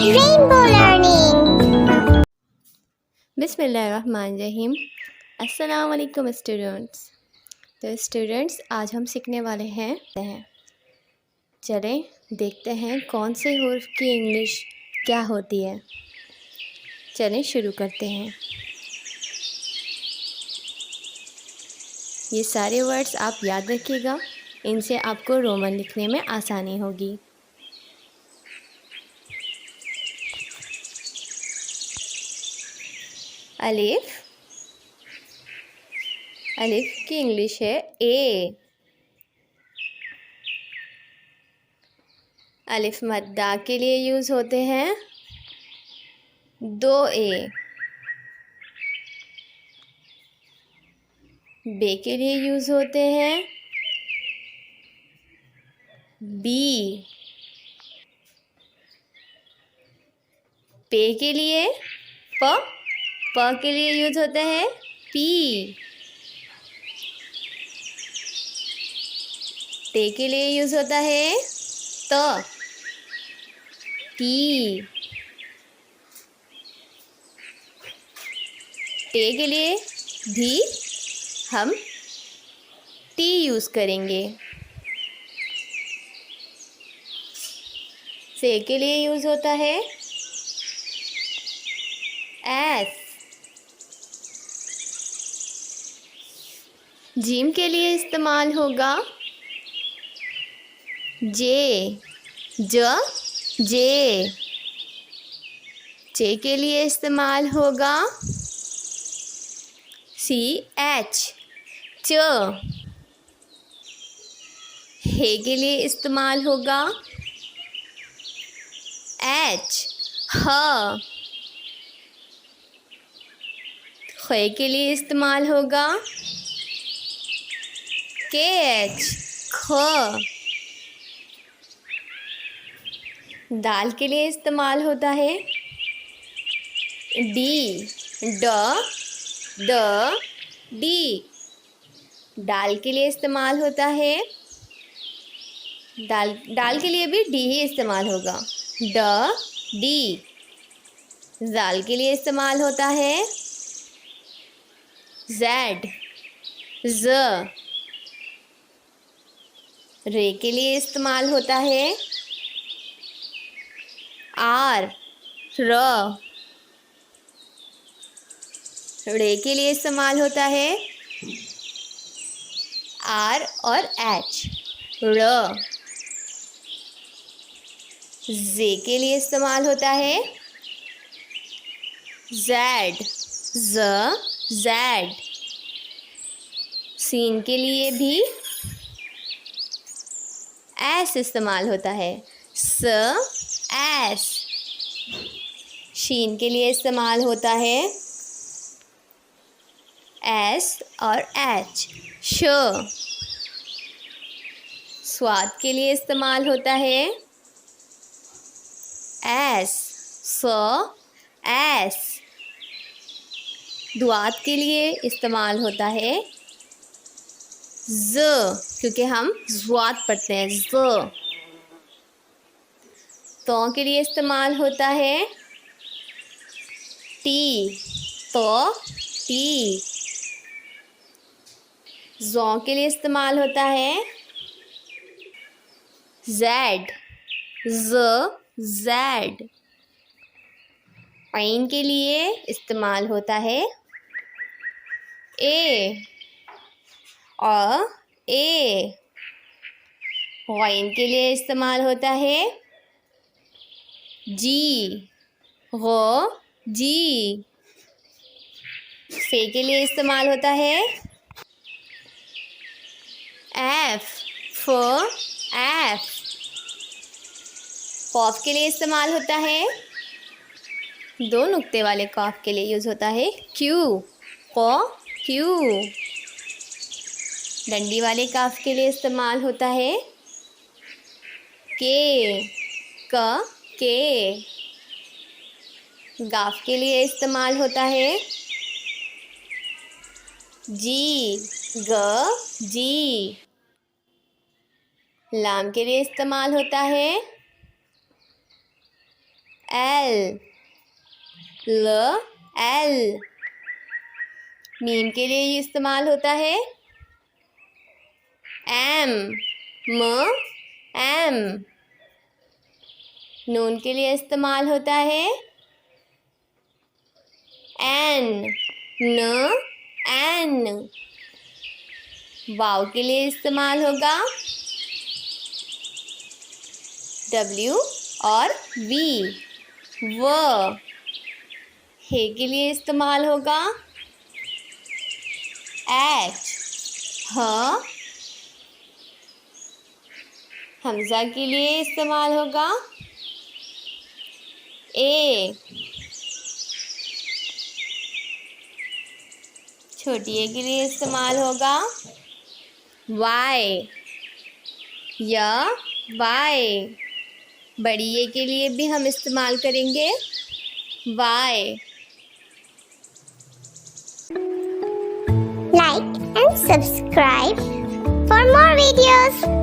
Rainbow Learning. बिस्मिल्लाहिर्रहमानिर्रहीम। अस्सलाम वालेकुम स्टूडेंट्स। तो स्टूडेंट्स, आज हम सीखने वाले हैं चलें देखते हैं कौन से हर्फ की इंग्लिश क्या होती है। चलें शुरू करते हैं। ये सारे वर्ड्स आप याद रखिएगा, इनसे आपको रोमन लिखने में आसानी होगी। अलिफ, अलिफ की इंग्लिश है ए। अलिफ मद्दा के लिए यूज़ होते हैं 2 ए। बे के लिए यूज़ होते हैं बी। पे के लिए प के लिए यूज़ होता है पी। टे के लिए यूज़ होता है त टी। टे के लिए भी हम टी यूज़ करेंगे। से के लिए यूज़ होता है एस। जीम के लिए इस्तेमाल होगा जे। जे। चे के लिए इस्तेमाल होगा सी एच च। हे के लिए इस्तेमाल होगा एच ह। खे के लिए इस्तेमाल होगा के एच ख। दाल के लिए इस्तेमाल होता है डी ड द डी। दाल के लिए इस्तेमाल होता है दाल के लिए भी डी ही इस्तेमाल होगा ड डी। जाल के लिए इस्तेमाल होता है जेड ज। रे के लिए इस्तेमाल होता है आर र। रे के लिए इस्तेमाल होता है आर और एच र। जे के लिए इस्तेमाल होता है जेड ज जेड। सीन के लिए भी एस इस्तेमाल होता है स एस। शीन के लिए इस्तेमाल होता है एस और एच श। स्वाद के लिए इस्तेमाल होता है एस स एस। दुआत के लिए इस्तेमाल होता है ज, क्योंकि हम ज़्वात पढ़ते हैं ज। तो के लिए इस्तेमाल होता है टी तो टी। ज़ौ के लिए इस्तेमाल होता है जेड ज जेड। आइन के लिए इस्तेमाल होता है ए और ए। गौइन के लिए इस्तेमाल होता है जी गो जी। फे के लिए इस्तेमाल होता है एफ फ एफ। कॉफ के लिए इस्तेमाल होता है 2 नुक्ते वाले कॉफ के लिए यूज़ होता है क्यू को क्यू। डंडी वाले काफ के लिए इस्तेमाल होता है के क के। गाफ के लिए इस्तेमाल होता है जी ग जी। लाम के लिए इस्तेमाल होता है L L L। मीम के लिए इस्तेमाल होता है M M। नून के लिए इस्तेमाल होता है N N। वाव के लिए इस्तेमाल होगा W और V व। हे के लिए इस्तेमाल होगा H ह। हमज़ा के लिए इस्तेमाल होगा A। छोटी ए के लिए इस्तेमाल होगा Y Y। बड़ी ए के लिए भी हम इस्तेमाल करेंगे Y। Like and subscribe for more videos.